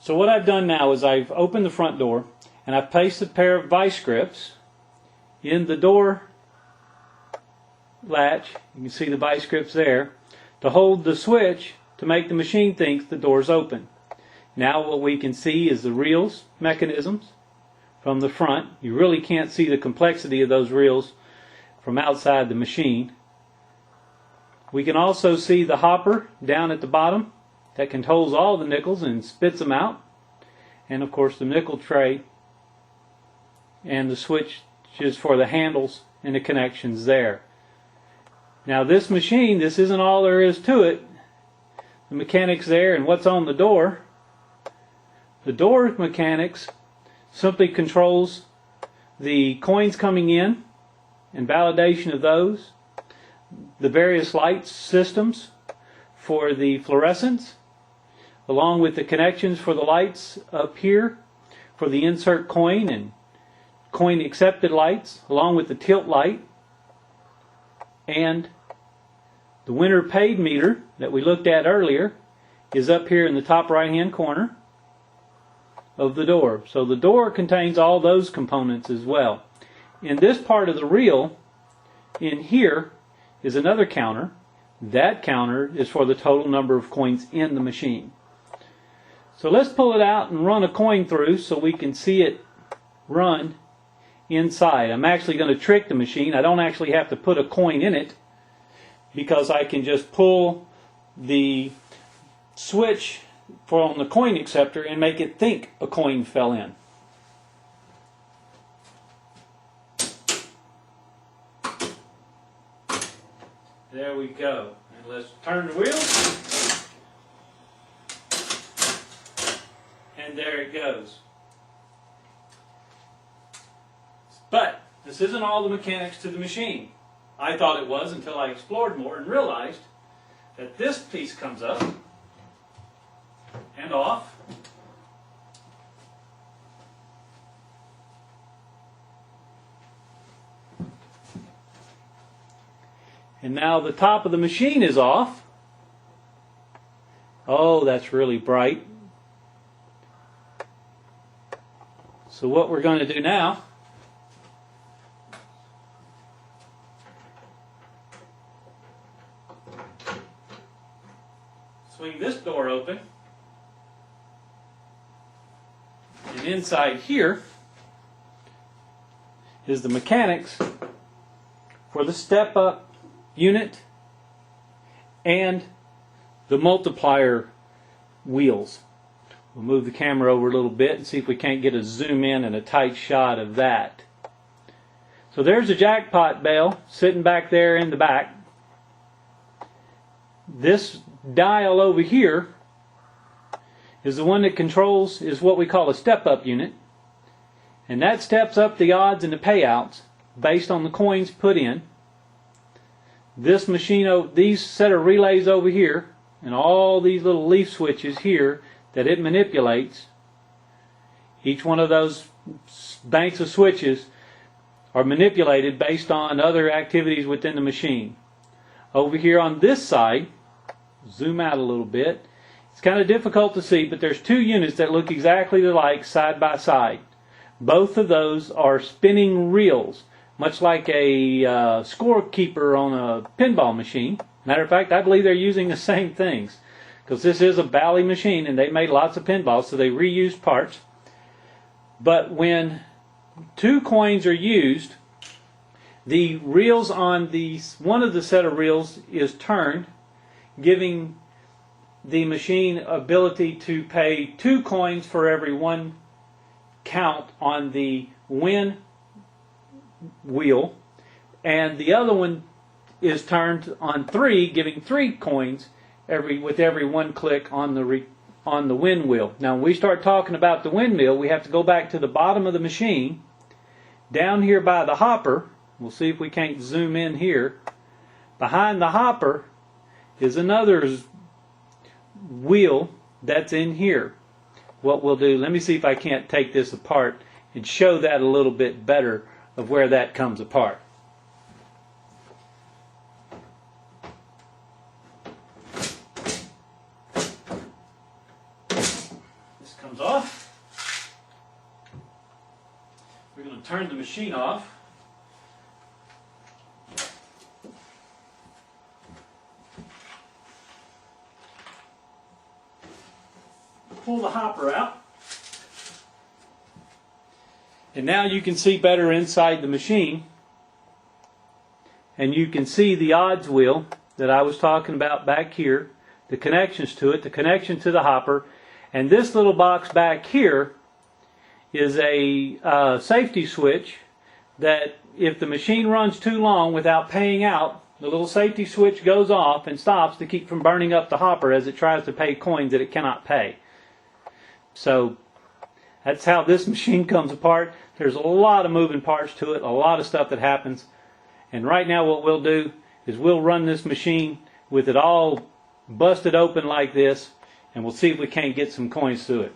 So what I've done now is I've opened the front door and I've placed a pair of vice grips in the door latch. You can see the vice grips there to hold the switch to make the machine think the door's open. Now what we can see is the reels mechanisms from the front. You really can't see the complexity of those reels from outside the machine. We can also see the hopper down at the bottom that controls all the nickels and spits them out. And of course the nickel tray and the switches for the handles and the connections there. Now this machine, this isn't all there is to it. The mechanics there and what's on the door. The door mechanics simply controls the coins coming in and validation of those, the various light systems for the fluorescents, along with the connections for the lights up here for the insert coin and coin accepted lights, along with the tilt light, and the winner paid meter that we looked at earlier is up here in the top right hand corner of the door. So the door contains all those components as well. In this part of the reel, in here, is another counter. That counter is for the total number of coins in the machine. So let's pull it out and run a coin through so we can see it run inside. I'm actually going to trick the machine. I don't actually have to put a coin in it because I can just pull the switch on the coin acceptor and make it think a coin fell in. There we go. And let's turn the wheel. And there it goes. But this isn't all the mechanics to the machine. I thought it was until I explored more and realized that this piece comes up and off. And now the top of the machine is off. Oh, that's really bright. So what we're going to do now swing this door open, and inside here is the mechanics for the step-up unit and the multiplier wheels. We'll move the camera over a little bit and see if we can't get a zoom in and a tight shot of that. So there's a jackpot bell sitting back there in the back. This dial over here is the one that controls, is what we call a step-up unit, and that steps up the odds and the payouts based on the coins put in. This machine, these set of relays over here and all these little leaf switches here that it manipulates, each one of those banks of switches are manipulated based on other activities within the machine. Over here on this side, zoom out a little bit, it's kind of difficult to see, but there's two units that look exactly alike side by side. Both of those are spinning reels, much like a scorekeeper on a pinball machine. Matter of fact, I believe they're using the same things, because this is a Bally machine and they made lots of pinballs, so they reused parts. But when two coins are used, the reels on one of the set of reels is turned, giving the machine ability to pay 2 coins for every 1 count on the win wheel, and the other one is turned on 3, giving 3 coins with every 1 click on the win wheel. Now when we start talking about the windmill, we have to go back to the bottom of the machine, down here by the hopper. We'll see if we can't zoom in here. Behind the hopper is another wheel that's in here. What we'll do, let me see if I can't take this apart and show that a little bit better of where that comes apart. comes off. We're going to turn the machine off. Pull the hopper out. And now you can see better inside the machine. And you can see the odds wheel that I was talking about back here, the connections to it, the connection to the hopper. And this little box back here is a safety switch that if the machine runs too long without paying out, the little safety switch goes off and stops to keep from burning up the hopper as it tries to pay coins that it cannot pay. So that's how this machine comes apart. There's a lot of moving parts to it, a lot of stuff that happens. And right now what we'll do is we'll run this machine with it all busted open like this, and we'll see if we can't get some coins through it.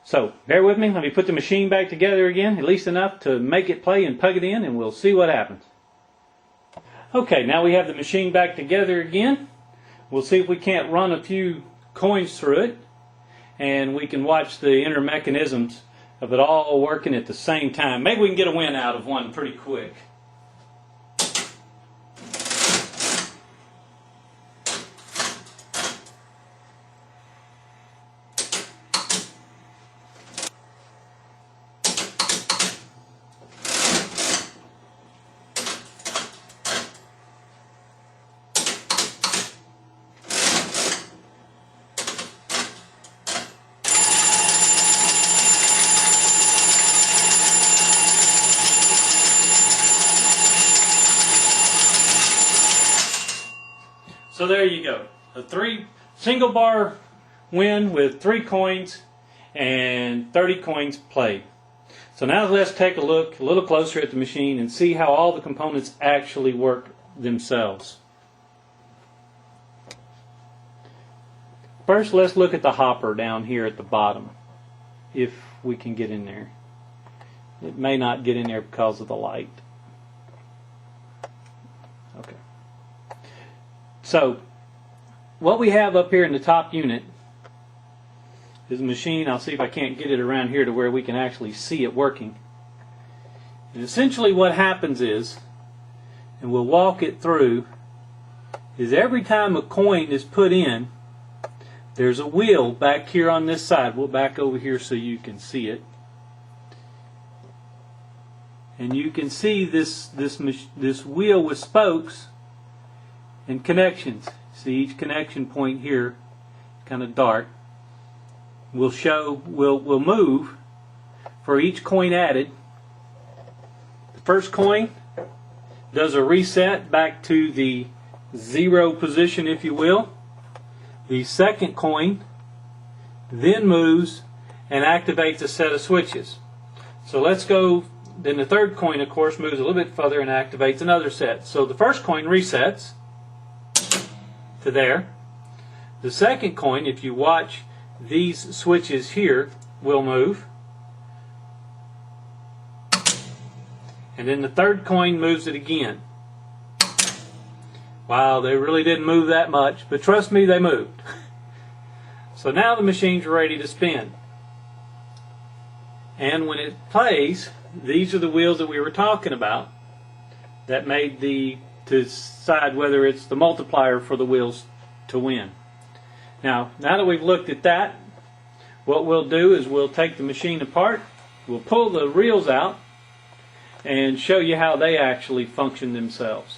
So bear with me. Let me put the machine back together again, at least enough to make it play and plug it in, and we'll see what happens. Okay, now we have the machine back together again. We'll see if we can't run a few coins through it, and we can watch the inner mechanisms of it all working at the same time. Maybe we can get a win out of one pretty quick. So there you go, a single bar win with 3 coins and 30 coins played. So now let's take a look a little closer at the machine and see how all the components actually work themselves. First, let's look at the hopper down here at the bottom, if we can get in there. It may not get in there because of the light. Okay. So, what we have up here in the top unit is a machine. I'll see if I can't get it around here to where we can actually see it working. And essentially what happens is, and we'll walk it through, is every time a coin is put in, there's a wheel back here on this side. We'll back over here so you can see it. And you can see this wheel with spokes and connections. See each connection point here, kind of dark. We'll move for each coin added. The first coin does a reset back to the 0 position, if you will. The second coin then moves and activates a set of switches. So let's go, then the third coin of course moves a little bit further and activates another set. So the first coin resets to there. The second coin, if you watch these switches here, will move. And then the third coin moves it again. Wow, they really didn't move that much, but trust me, they moved. So now the machine's ready to spin. And when it plays, these are the wheels that we were talking about that made to decide whether it's the multiplier for the wheels to win. Now that we've looked at that, what we'll do is we'll take the machine apart, we'll pull the reels out, and show you how they actually function themselves.